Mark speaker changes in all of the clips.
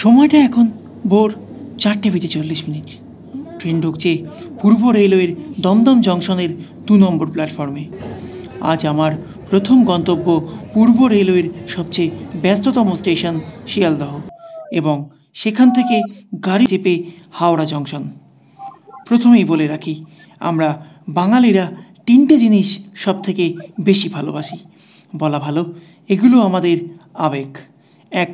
Speaker 1: সময়টা এখন ভোর 4:40। ট্রেন ঢুকছে পূর্ব রেলওয়ের দমদম জংশনের 2 নম্বর প্ল্যাটফর্মে। আজ আমার প্রথম গন্তব্য পূর্ব রেলওয়ের সবচেয়ে ব্যস্ততম স্টেশন শিয়ালদহ এবং সেখান থেকে গাড়ি চেপে হাওড়া জংশন। প্রথমেই বলে রাখি, আমরা বাঙালিরা 3টে জিনিস সব থেকে বেশি ভালোবাসি। বলা ভালো, এগুলো আমাদের আবেগ। 1,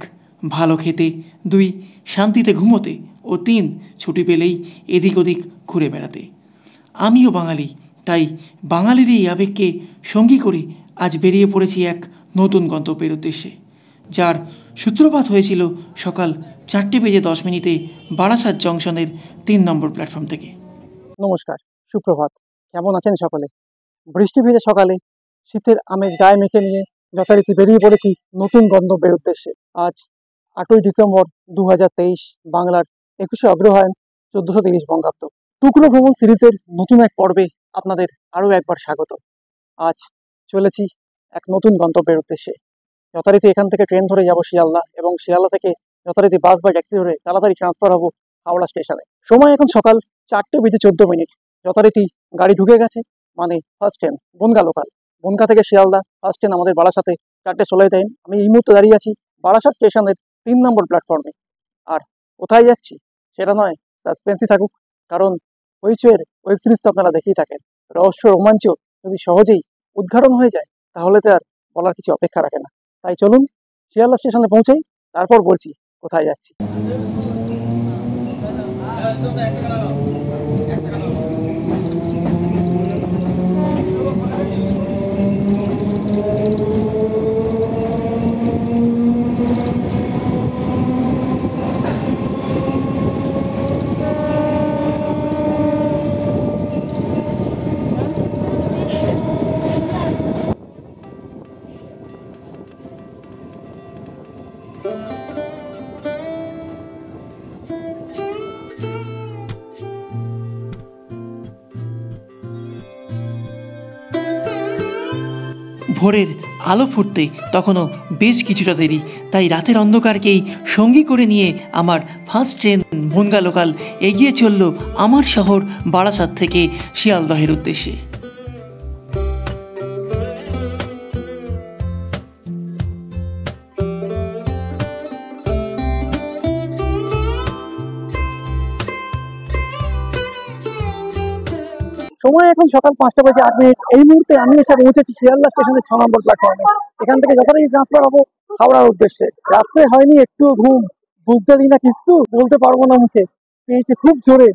Speaker 1: ভালো খেতে, 2, শান্তিতে ঘুমোতে ও 3, ছুটি পেলেই এদিক ওদিক ঘুরে বেড়াতে। আমিও বাঙালি, তাই বাঙালির এই আবেগকে সঙ্গী করে আজ বেরিয়ে পড়েছি এক নতুন গন্তব্যের উদ্দেশ্যে, যার সূত্রপাত হয়েছিল সকাল 4:10 বারাসাত জংশনের 3 নম্বর প্ল্যাটফর্ম থেকে।
Speaker 2: নমস্কার, সুপ্রভাত। কেমন আছেন সকলে? বৃষ্টি ভেজা সকালে শীতের আমেজ গায়ে মেখে নিয়ে যথারীতি বেরিয়ে পড়েছি নতুন গন্তব্যের উদ্দেশ্যে। আজ 8ই ডিসেম্বর 2023, বাংলার 21শে অগ্রহায়ণ 1430 বঙ্গাব্দ। টুকরো ভ্রমণ সিরিজের নতুন এক পর্বে আপনাদের আরও একবার স্বাগত। আজ চলেছি এক নতুন গন্তব্যের উদ্দেশ্যে। যথারীতি এখান থেকে ট্রেন ধরে যাব শিয়ালদা এবং শিয়ালদা থেকে যথারীতি বাস বা ট্যাক্সি ধরে তাড়াতাড়ি ট্রান্সফার হব হাওড়া স্টেশনে। সময় এখন সকাল 4:14। যথারীতি গাড়ি ঢুকে গেছে, মানে first train Bangaon local. Bangaon থেকে শিয়ালদা ফার্স্ট ট্রেন আমাদের বারাসাতে 4:16 টাইম। আমি এই মুহূর্তে দাঁড়িয়ে আছি বারাসাত স্টেশনের 3 নম্বর প্ল্যাটফর্মে। আর কোথায় যাচ্ছি সেটা নয়, সাসপেন্সই থাকুক, কারণ হইচইয়ের ওয়েব সিরিজ তো আপনারা দেখেই থাকেন। রহস্য রোমাঞ্চ যদি সহজেই উদ্ঘাটন হয়ে যায় তাহলে তো আর বলার কিছু অপেক্ষা রাখে না। তাই চলুন শিয়ালদা স্টেশনে পৌঁছাই, তারপর বলছি কোথায় যাচ্ছি।
Speaker 1: ভোরের আলো ফুটতে তখনও বেশ কিছুটা দেরি, তাই রাতের অন্ধকারকেই সঙ্গী করে নিয়ে আমার ফার্স্ট ট্রেন বনগা লোকাল এগিয়ে চলল আমার শহর বারাসাত থেকে শিয়ালদহের উদ্দেশ্যে।
Speaker 2: সময় এখন সকাল 5:08। এই মুহূর্তে আমি এসে পৌঁছেছি শিয়ালদা স্টেশনের 6 নম্বর প্ল্যাটফর্মে। এখান থেকে যথারীতি ট্রান্সফার হবো হাওড়ার উদ্দেশ্যে। রাত্রে হয়নি একটু ঘুম, বুঝতে দিই না কিছু, বলতে পারবো না মুখে, পেয়েছি খুব জোরে।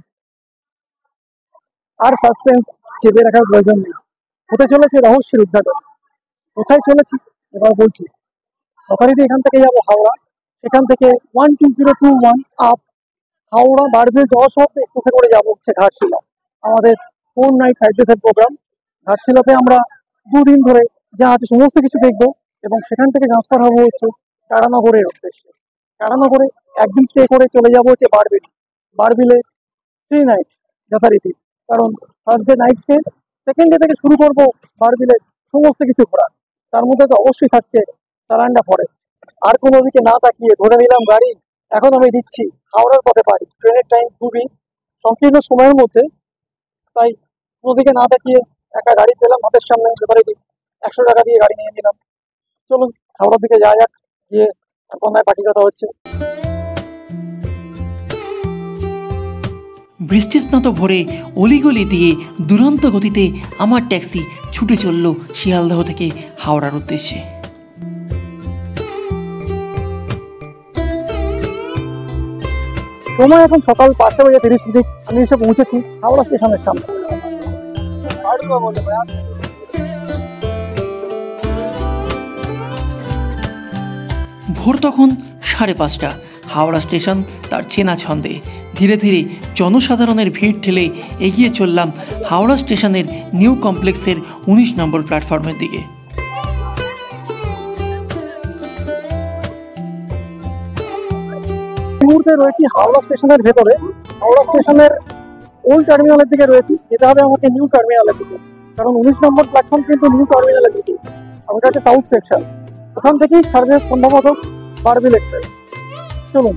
Speaker 2: আর সাসপেন্স চেপে রাখার প্রয়োজন নেই। হতে চলেছে রহস্যের উদ্ঘাটন। কোথায় চলেছি এবার বলছি। যথারীতি এখান থেকে যাবো হাওড়া, সেখান থেকে 12021 আপ হাওড়া বারবিল যাওয়ার সহ এক্সপ্রেসে করে যাবো হচ্ছে ঘাটশিলা। আমাদের 4 নাইট 5 ডেজের প্রোগ্রাম। ঘাটশিলাতে আমরা 2 দিন ধরে যা আছে সমস্ত কিছু দেখবো এবং সেখান থেকে ট্রান্সফার হবো হচ্ছে টাটানগরের উদ্দেশ্যে। টাটানগরে একদিন স্টে করে চলে যাবো হচ্ছে বারবিল। বারবিলে 3 নাইট যথারীতি, কারণ first day night stay, second day থেকে শুরু করবো বারবিলের সমস্ত কিছু ঘোরা। তার মধ্যে তো অবশ্যই থাকছে সারান্ডা ফরেস্ট। আর কোনো দিকে না তাকিয়ে ধরে নিলাম গাড়ি, এখন আমি দিচ্ছি হাওড়ার পথে পারি। ট্রেনের টাইম খুবই সংকীর্ণ সময়ের মধ্যে, তাই কোনো দিকে না তাকিয়ে একটা গাড়ি পেলাম হাতের সামনে, যথারীতি 100 টাকা দিয়ে গাড়ি নিয়ে নিলাম। চলুন হাওড়ার দিকে যাওয়া যাক, গিয়ে কন্যায় পার্টি কথা হচ্ছে।
Speaker 1: বৃষ্টিস্নাত ভোরে অলিগলি দিয়ে দুরন্ত গতিতে আমার ট্যাক্সি ছুটে চলল শিয়ালদহ থেকে হাওড়ার উদ্দেশ্যে।
Speaker 2: সময় এখন সকাল 5:30। আমি এসে পৌঁছেছি হাওড়া স্টেশনের সামনে।
Speaker 1: ভোর তখন 5:30। হাওড়া স্টেশন তার চেনা ছন্দে ধীরে ধীরে জনসাধারণের ভিড় ঠেলে এগিয়ে চললাম হাওড়া স্টেশনের নিউ কমপ্লেক্সের 19 নম্বর প্ল্যাটফর্মের দিকে।
Speaker 2: এই মুহূর্তে রয়েছি হাওড়া স্টেশনের ভেতরে। হাওড়া স্টেশনের ওল্ড টার্মিনালের দিকে রয়েছি, যেতে হবে আমাকে নিউ টার্মিনালের দিকে, কারণ 19 নম্বর প্ল্যাটফর্ম কিন্তু নিউ টার্মিনালের দিকে। ওটা হচ্ছে সাউথ সেকশন, ওখান থেকেই ছাড়বে সম্ভবত বারবিল এক্সপ্রেস। চলুন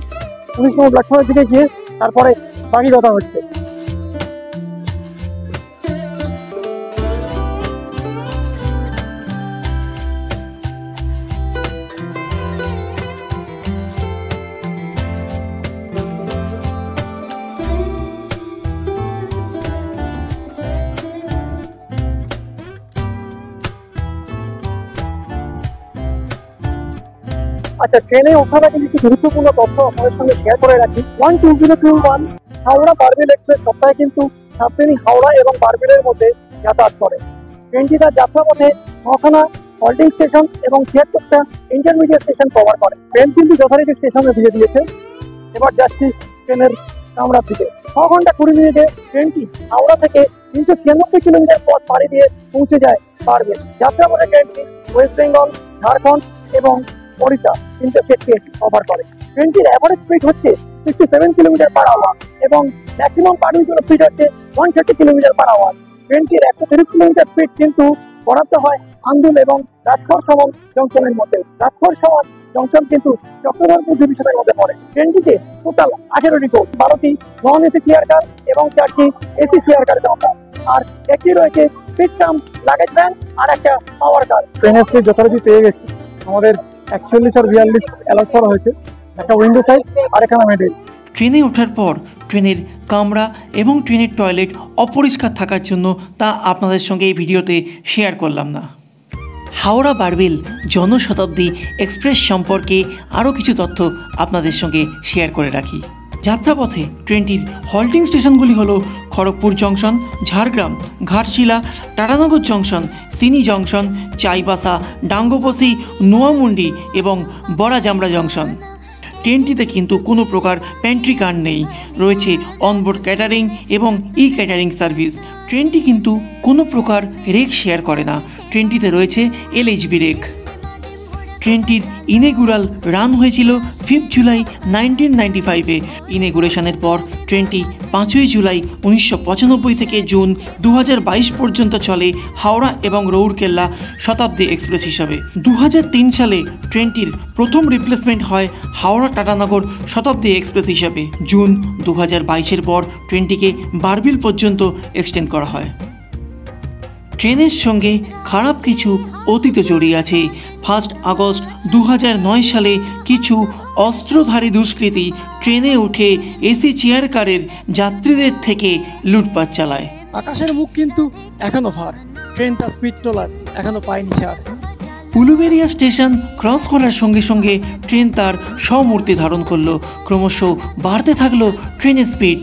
Speaker 2: 19 নম্বর প্ল্যাটফর্মের দিকে গিয়ে তারপরে বাকি কথা হচ্ছে। আচ্ছা, ট্রেনে ওঠার আগে কিছু গুরুত্বপূর্ণ তথ্য আপনাদের সঙ্গে শেয়ার করে রাখি। 12021 হাওড়া বারবিল এক্সপ্রেস সপ্তাহে কিন্তু 7 দিনই হাওড়া এবং বারবিলের মধ্যে যাতায়াত করে। ট্রেনটি তার যাত্রাপথে 9খানা হল্টিং স্টেশন এবং 76টা ইন্টারমিডিয়েট স্টেশন কভার করে। ট্রেন কিন্তু যথারীতি স্টেশনে দিয়ে দিয়েছে। এবার যাচ্ছি ট্রেনের কামরার দিকে। 6 ঘন্টা 20 মিনিটে ট্রেনটি হাওড়া থেকে 396 কিলোমিটার পথ পাড়ি দিয়ে পৌঁছে যায় বারবিল। যাত্রাপথে ট্রেনটি ওয়েস্ট বেঙ্গল, ঝাড়খণ্ড এবং ওড়িশা 3টে স্টেটকে কভার করে। ট্রেনটির অ্যাভারেজ স্পিড হচ্ছে 67 কিলোমিটার পার আওয়ার এবং ম্যাক্সিমাম পারমিশন স্পিড হচ্ছে 130 কিলোমিটার পার আওয়ার। ট্রেনটির 130 কিলোমিটার স্পিড কিন্তু বরাদ্দ হয় আন্দুল এবং রাজখড় সমান জংশনের মধ্যে। রাজখড় সমান জংশন কিন্তু চক্রধরপুর ডিভিশনের মধ্যে পড়ে। ট্রেনটিতে টোটাল 18টি কোচ, 12টি নন এসি চেয়ার কার এবং 4টি এসি চেয়ার কার কাউন্টার, আর একটি রয়েছে সিট কাম লাগেজ ভ্যান আর একটা পাওয়ার কার। ট্রেনের সিট যথারীতি পেয়ে গেছি। আমাদের 41 আর 42 অ্যালাউ করা হয়েছে, একটা উইন্ডো সাইড আর একটা মিডল।
Speaker 1: ট্রেনে ওঠার পর ট্রেনের কামরা এবং ট্রেনের টয়লেট অপরিষ্কার থাকার জন্য তা আপনাদের সঙ্গে এই ভিডিওতে শেয়ার করলাম না। হাওড়া বারবিল জনশতাব্দী এক্সপ্রেস সম্পর্কে আরও কিছু তথ্য আপনাদের সঙ্গে শেয়ার করে রাখি। যাত্রাপথে ট্রেনটির হল্টিং স্টেশনগুলি হলো Kharagpur junction, Jhargram, Ghatshila, Tatanagar junction, Sini junction, Chaibasa, Dangoaposi, Noamundi এবং বড়াজামরা জংশন। ট্রেনটিতে কিন্তু কোনো প্রকার প্যান্ট্রি কার নেই, রয়েছে অনবোর্ড ক্যাটারিং এবং ই ক্যাটারিং সার্ভিস। ট্রেনটি কিন্তু কোনো প্রকার রেক শেয়ার করে না। ট্রেনটিতে রয়েছে LHB রেক। ট্রেনটির ইনেগুরাল রান হয়েছিল 5 জুলাই 1995-এ। ইনেগুরেশনের পর ট্রেনটি 5ই জুলাই 1995 থেকে জুন 2022 পর্যন্ত চলে হাওড়া এবং রৌরকেল্লা শতাব্দী এক্সপ্রেস হিসাবে। 2003 সালে ট্রেনটির প্রথম রিপ্লেসমেন্ট হয় হাওড়া টাটানগর শতাব্দী এক্সপ্রেস হিসাবে। জুন 2022-এর পর ট্রেনটিকে বারবিল পর্যন্ত এক্সটেন্ড করা হয়। ট্রেনের সঙ্গে খারাপ কিছু অতীত জড়িয়ে আছে। 1 আগস্ট 2009 সালে কিছু অস্ত্রধারী দুষ্কৃতী ট্রেনে উঠে এসি চেয়ার কারের যাত্রীদের থেকে লুটপাট চালায়।
Speaker 2: আকাশের মুখ কিন্তু এখনো ভার, ট্রেন তার স্পিড ট্রলার এখনো পায়নি ছাড়।
Speaker 1: উলুবেড়িয়া স্টেশন ক্রস করার সঙ্গে সঙ্গে ট্রেন তার স্বমূর্তি ধারণ করলো। ক্রমশ বাড়তে থাকলো ট্রেনের স্পিড।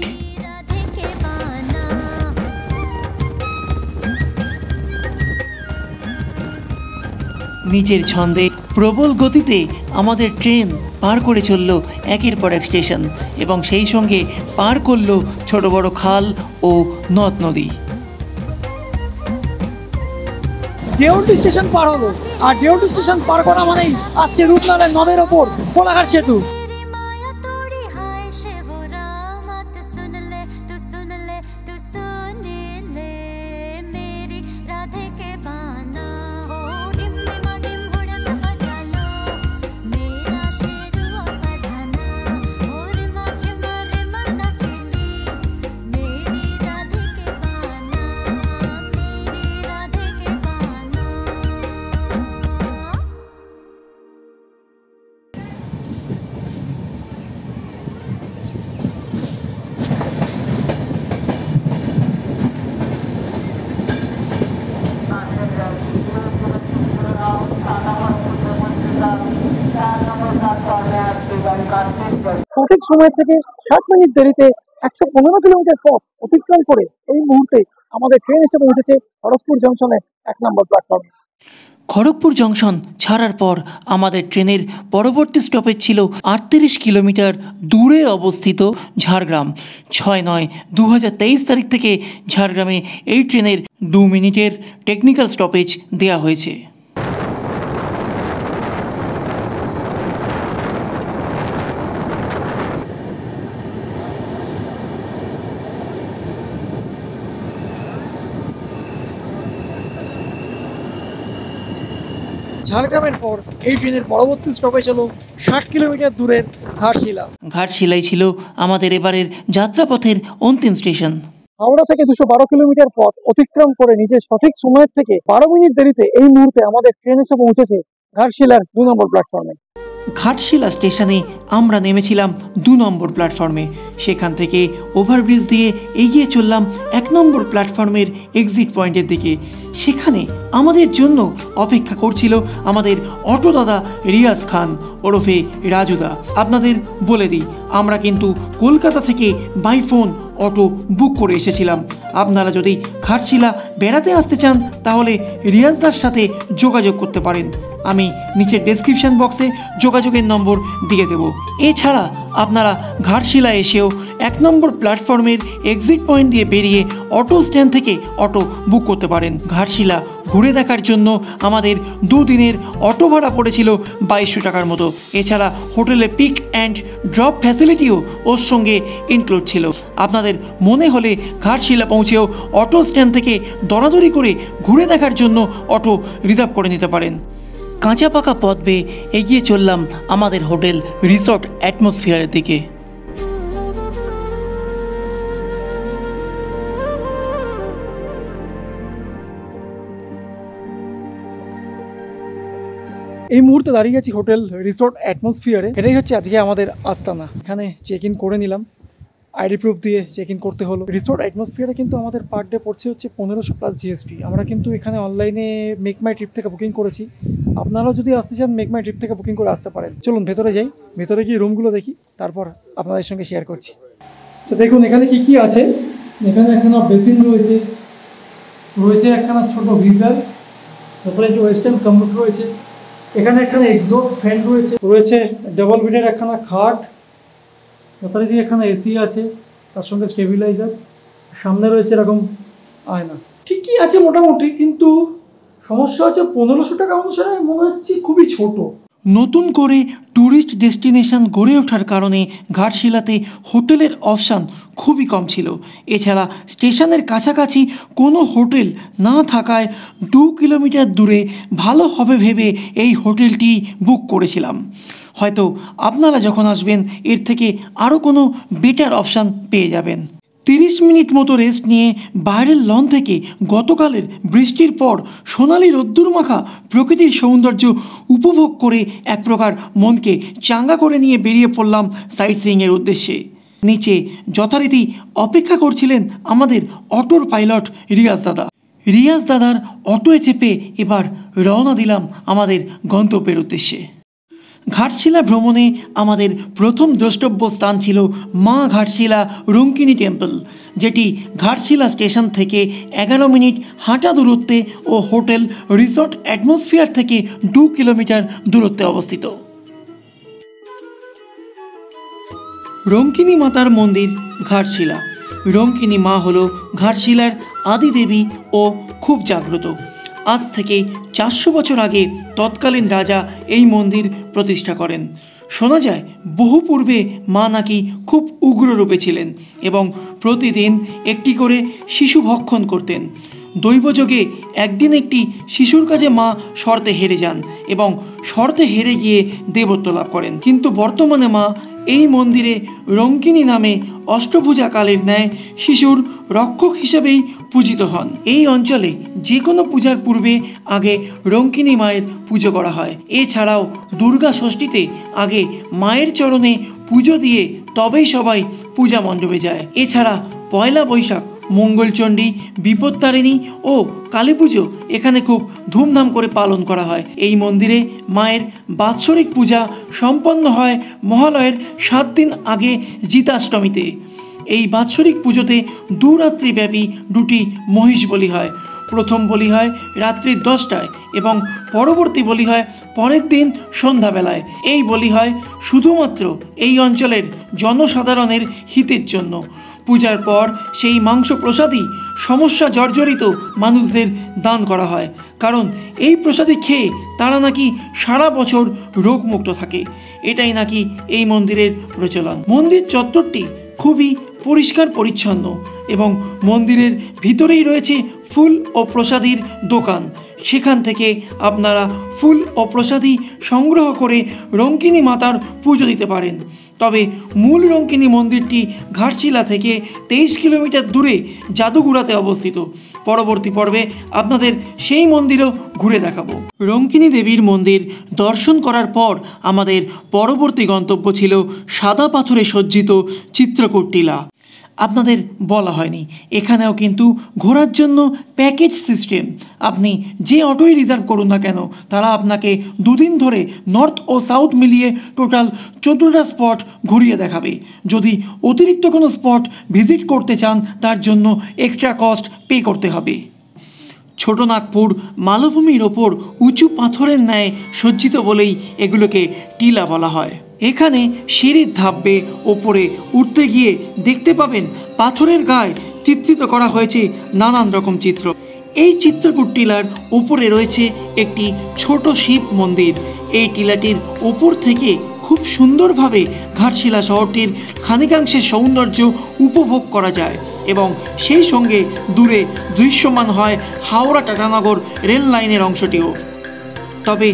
Speaker 1: নিজের ছন্দে প্রবল গতিতে আমাদের ট্রেন পার করে চলল একের পর এক স্টেশন এবং সেই সঙ্গে পার করলো ছোট বড় খাল ও নদ নদী।
Speaker 2: দেওয়ানটি স্টেশন পার হলো, আর দেওয়ানটি স্টেশন পার করা মানেই আসছে রূপনারায়ণ নদের ওপর কোলাঘাট সেতু। সঠিক সময় থেকে 60 মিনিট দেরিতে 115 কিলোমিটার পথ অতিক্রম করে এই মুহূর্তে আমাদের ট্রেন এসে পৌঁছেছে খড়গপুর জংশনে 1 নম্বর প্ল্যাটফর্মে।
Speaker 1: খড়গপুর জংশন ছাড়ার পর আমাদের ট্রেনের পরবর্তী স্টপেজ ছিল 38 কিলোমিটার দূরে অবস্থিত ঝাড়গ্রাম। 6/9/2023 তারিখ থেকে ঝাড়গ্রামে এই ট্রেনের 2 মিনিটের টেকনিক্যাল স্টপেজ দেওয়া হয়েছে।
Speaker 2: ঝাড়গ্রামের পর এই ট্রেনের পরবর্তী স্টপেজ হলো 60 কিলোমিটার দূরের ঘাটশিলা।
Speaker 1: ঘাটশিলাই ছিল আমাদের এবারের যাত্রাপথের অন্তিম স্টেশন।
Speaker 2: হাওড়া থেকে 212 কিলোমিটার পথ অতিক্রম করে নিজের সঠিক সময়ের থেকে 12 মিনিট দেরিতে এই মুহূর্তে আমাদের ট্রেন এসে পৌঁছেছে ঘাটশিলার 2 নম্বর প্ল্যাটফর্মে।
Speaker 1: ঘাটশিলা স্টেশনে আমরা নেমেছিলাম 2 নম্বর প্ল্যাটফর্মে। সেখান থেকে ওভারব্রিজ দিয়ে এগিয়ে চললাম 1 নম্বর প্ল্যাটফর্মের এক্সিট পয়েন্টের দিকে। সেখানে আমাদের জন্য অপেক্ষা করছিল আমাদের অটো দাদা রিয়াজ খান ওরফে রাজুদা। আপনাদের বলে দিই, আমরা কিন্তু কলকাতা থেকে বাই ফোন অটো বুক করে এসেছিলাম। আপনারা যদি ঘাটশিলা বেড়াতে আসতে চান তাহলে রিয়াজদার সাথে যোগাযোগ করতে পারেন। আমি নিচের ডেসক্রিপশন বক্সে যোগাযোগের নম্বর দিয়ে দেব। এছাড়া আপনারা ঘাটশিলা এসেও 1 নম্বর প্ল্যাটফর্মের এক্সিট পয়েন্ট দিয়ে বেরিয়ে অটো স্ট্যান্ড থেকে অটো বুক করতে পারেন। ঘাটশিলা ঘুরে দেখার জন্য আমাদের 2 দিনের অটো ভাড়া পড়েছিল 2200 টাকার মতো। এছাড়া হোটেলে পিক অ্যান্ড ড্রপ ফ্যাসিলিটিও ওর সঙ্গে ইনক্লুড ছিল। আপনাদের মনে হলে ঘাটশিলা পৌঁছেও অটো স্ট্যান্ড থেকে দরাদরি করে ঘুরে দেখার জন্য অটো রিজার্ভ করে নিতে পারেন। কাঁচা পাকা পথ বেয়ে এগিয়ে চললাম আমাদের হোটেল রিসর্ট অ্যাটমসফিয়ারের দিকে।
Speaker 2: এই মুহূর্তে দাঁড়িয়ে আছি হোটেল রিসর্ট অ্যাটমসফিয়ারে। এটাই হচ্ছে আজকে আমাদের আস্তানা। এখানে চেক ইন করে নিলাম, আইডি প্রুফ দিয়ে চেক ইন করতে হলো। রিসর্ট অ্যাটমসফিয়ারে কিন্তু আমাদের পার ডে পড়ছে হচ্ছে 1500 প্লাস জিএসটি। আমরা কিন্তু এখানে অনলাইনে মেক মাই ট্রিপ থেকে বুকিং করেছি। আপনারাও যদি আসতে চান মেক মাই ট্রিপ থেকে বুকিং করে আসতে পারেন। চলুন ভেতরে যাই, ভেতরে গিয়ে রুমগুলো দেখি, তারপর আপনাদের সঙ্গে শেয়ার করছি। আচ্ছা দেখুন এখানে কি কি আছে। এখানে একখানা বেসিন রয়েছে, একখানা ছোট গিজার, তারপরে একটু ওয়েস্টার্ন কমোড রয়েছে। এখানে একখানা এক্সস্ট ফ্যান রয়েছে ডাবল বেডের একখানা খাট, যথারীতি এখানে এসি আছে, তার সঙ্গে স্টেবিলাইজার, সামনে রয়েছে এরকম আয়না। ঠিকই আছে মোটামুটি, কিন্তু সমস্যা হচ্ছে 1500 টাকা অনুসারে মনে হচ্ছে খুবই ছোট।
Speaker 1: নতুন করে ট্যুরিস্ট ডেস্টিনেশন গড়ে ওঠার কারণে ঘাটশিলাতে হোটেলের অপশান খুবই কম ছিল। এছাড়া স্টেশনের কাছাকাছি কোনো হোটেল না থাকায় 2 কিলোমিটার দূরে ভালো হবে ভেবে এই হোটেলটি বুক করেছিলাম। হয়তো আপনারা যখন আসবেন এর থেকে আরও কোনো বেটার অপশান পেয়ে যাবেন। 30 মিনিট মতো রেস্ট নিয়ে বাইরের লন থেকে গতকালের বৃষ্টির পর সোনালি রোদ্দুর মাখা প্রকৃতির সৌন্দর্য উপভোগ করে এক প্রকার মনকে চাঙ্গা করে নিয়ে বেরিয়ে পড়লাম সাইট সিইংয়ের উদ্দেশ্যে। নিচে যথারীতি অপেক্ষা করছিলেন আমাদের অটোর পাইলট রিয়াজ দাদা। রিয়াজ দাদার অটোয় চেপে এবার রওনা দিলাম আমাদের গন্তব্যের উদ্দেশ্যে। ঘাটশিলা ভ্রমণে আমাদের প্রথম দ্রষ্টব্য স্থান ছিল মা ঘাটশিলা রঙ্কিনী টেম্পল, যেটি ঘাটশিলা স্টেশন থেকে 11 মিনিট হাঁটা দূরত্বে ও হোটেল রিসর্ট অ্যাটমসফিয়ার থেকে 2 কিলোমিটার দূরত্বে অবস্থিত। রঙ্কিনী মাতার মন্দির ঘাটশিলা। রঙ্কিনী মা হল ঘাটশিলার আদিদেবী ও খুব জাগ্রত। আজ থেকে 400 বছর আগে তৎকালীন রাজা এই মন্দির প্রতিষ্ঠা করেন। শোনা যায় বহু পূর্বে মা নাকি খুব উগ্ররূপে ছিলেন এবং প্রতিদিন একটি করে শিশু ভক্ষণ করতেন। দৈবযোগে একদিন একটি শিশুর কাছে মা শর্তে হেরে যান এবং শর্তে হেরে গিয়ে দেবত্ব লাভ করেন। কিন্তু বর্তমানে মা এই মন্দিরে রঙ্কিনী নামে অষ্টভুজা কালীর ন্যায় শিশুর রক্ষক হিসেবেই পূজিত হন। এই অঞ্চলে যে কোনো পূজার পূর্বে আগে রঙ্কিনী মায়ের পুজো করা হয়। এছাড়াও দুর্গা ষষ্ঠীতে আগে মায়ের চরণে পুজো দিয়ে তবেই সবাই পূজা মণ্ডপে যায়। এছাড়া পয়লা বৈশাখ, মঙ্গলচণ্ডী, বিপত্তারিণী ও কালী পুজো এখানে খুব ধুমধাম করে পালন করা হয়। এই মন্দিরে মায়ের বাৎসরিক পূজা সম্পন্ন হয় মহালয়ের 7 দিন আগে জিতাষ্টমীতে। এই বাৎসরিক পুজোতে 2 রাত্রি ব্যাপী 2টি মহিষ বলি হয়। প্রথম বলি হয় রাত্রি 10টায় এবং পরবর্তী বলি হয় পরের দিন সন্ধ্যাবেলায়। এই বলি হয় শুধুমাত্র এই অঞ্চলের জনসাধারণের হিতের জন্য। পূজার পর সেই মাংস প্রসাদই সমস্যা জর্জরিত মানুষদের দান করা হয়, কারণ এই প্রসাদই খেয়ে তারা নাকি সারা বছর রোগমুক্ত থাকে। এটাই নাকি এই মন্দিরের প্রচলন। মন্দির চত্বরটি খুবই পরিষ্কার পরিচ্ছন্ন এবং মন্দিরের ভিতরেই রয়েছে ফুল ও প্রসাদীর দোকান। সেখান থেকে আপনারা ফুল ও প্রসাদী সংগ্রহ করে রঙ্কিনী মাতার পুজো দিতে পারেন। তবে মূল রঙ্কিনী মন্দিরটি ঘাটশিলা থেকে 23 কিলোমিটার দূরে জাদুগুড়াতে অবস্থিত। পরবর্তী পর্বে আপনাদের সেই মন্দিরও ঘুরে দেখাবো। রঙ্কিনী দেবীর মন্দির দর্শন করার পর আমাদের পরবর্তী গন্তব্য ছিল সাদা পাথরে সজ্জিত চিত্রকূট টিলা। আপনাদের বলা হয়নি, এখানেও কিন্তু ঘোরার জন্য প্যাকেজ সিস্টেম। আপনি যে অটোই রিজার্ভ করুন না কেন, তারা আপনাকে দুদিন ধরে নর্থ ও সাউথ মিলিয়ে টোটাল 14টা স্পট ঘুরিয়ে দেখাবে। যদি অতিরিক্ত কোনো স্পট ভিজিট করতে চান, তার জন্য এক্সট্রা কস্ট পে করতে হবে। ছোটনাগপুর মালভূমির ওপর উঁচু পাথরের ন্যায় সজ্জিত বলেই এগুলোকে টিলা বলা হয়। এখানে সিঁড়ির ধাপ বেয়ে ওপরে উঠতে গিয়ে দেখতে পাবেন পাথরের গায়ে চিত্রিত করা হয়েছে নানান রকম চিত্র। এই চিত্রকূট টিলার উপরে রয়েছে একটি ছোট শিব মন্দির। এই টিলাটির ওপর থেকে খুব সুন্দরভাবে ঘাটশিলা শহরটির খানিকাংশের সৌন্দর্য উপভোগ করা যায় এবং সেই সঙ্গে দূরে দৃশ্যমান হয় হাওড়া টাটানগর রেল লাইনের অংশটিও। তবে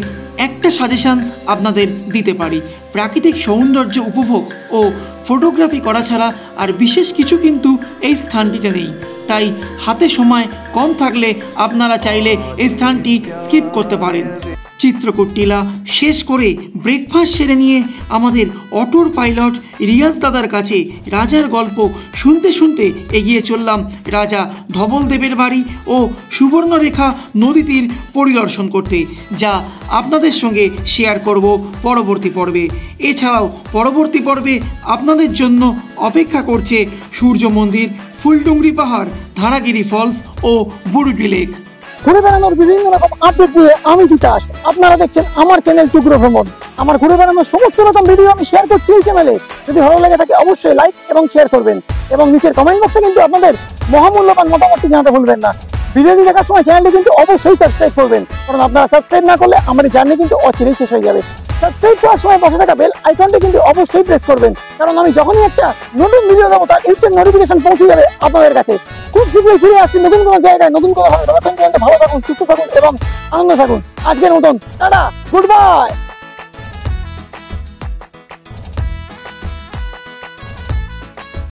Speaker 1: একটা সাজেশন আপনাদের দিতে পারি, প্রাকৃতিক সৌন্দর্য উপভোগ ও ফটোগ্রাফি করা ছাড়া আর বিশেষ কিছু কিন্তু এই স্থানটিতে নেই। তাই হাতে সময় কম থাকলে আপনারা চাইলে এই স্থানটি স্কিপ করতে পারেন। চিত্রকূট টিলা শেষ করে ব্রেকফাস্ট সেরে নিয়ে আমাদের অটোর পাইলট রিয়াজ দাদার কাছে রাজার গল্প শুনতে শুনতে এগিয়ে চললাম রাজা ধবলদেবের বাড়ি ও সুবর্ণরেখা নদী তীর পরিদর্শন করতে, যা আপনাদের সঙ্গে শেয়ার করব পরবর্তী পর্বে। এছাড়াও পরবর্তী পর্বে আপনাদের জন্য অপেক্ষা করছে সূর্য মন্দির, ফুলডুংরি পাহাড়, ধারাগিরি ফলস ও বুড়ুটি লেক।
Speaker 2: ঘুরে বেড়ানোর বিভিন্ন রকম আপডেট নিয়ে আমি তিতাস। আপনারা দেখছেন আমার চ্যানেল টুকরো ভ্রমণ। আমার ঘুরে বেড়ানোর সমস্ত রকম ভিডিও আমি শেয়ার করছি এই চ্যানেলে। যদি ভালো লাগে থাকে অবশ্যই লাইক এবং শেয়ার করবেন এবং নিচের কমেন্ট বক্সে কিন্তু আপনাদের মহামূল্যবান মতামতটি জানাতে ভুলবেন না। ভিডিওটি দেখার সময় চ্যানেলটি কিন্তু অবশ্যই সাবস্ক্রাইব করবেন, কারণ আপনারা সাবস্ক্রাইব না করলে আমার এই জার্নি কিন্তু অচিরেই শেষ হয়ে যাবে। সাবস্ক্রাইব করার সময় পাশে থাকা বেল আইকনটি কিন্তু অবশ্যই প্রেস করবেন, কারণ আমি যখনই একটা নতুন ভিডিও দেবো তার ইনস্ট্যান্ট নোটিফিকেশন পৌঁছে যাবে আপনাদের কাছে। খুব শীঘ্রই ফিরে আসছি নতুন কোনো জায়গায়, নতুন কোনো ভাবে। ততক্ষণ পর্যন্ত ভালো থাকুন, সুস্থ থাকুন এবং আনন্দ থাকুন। আজকের মতন টাটা, গুড বাই।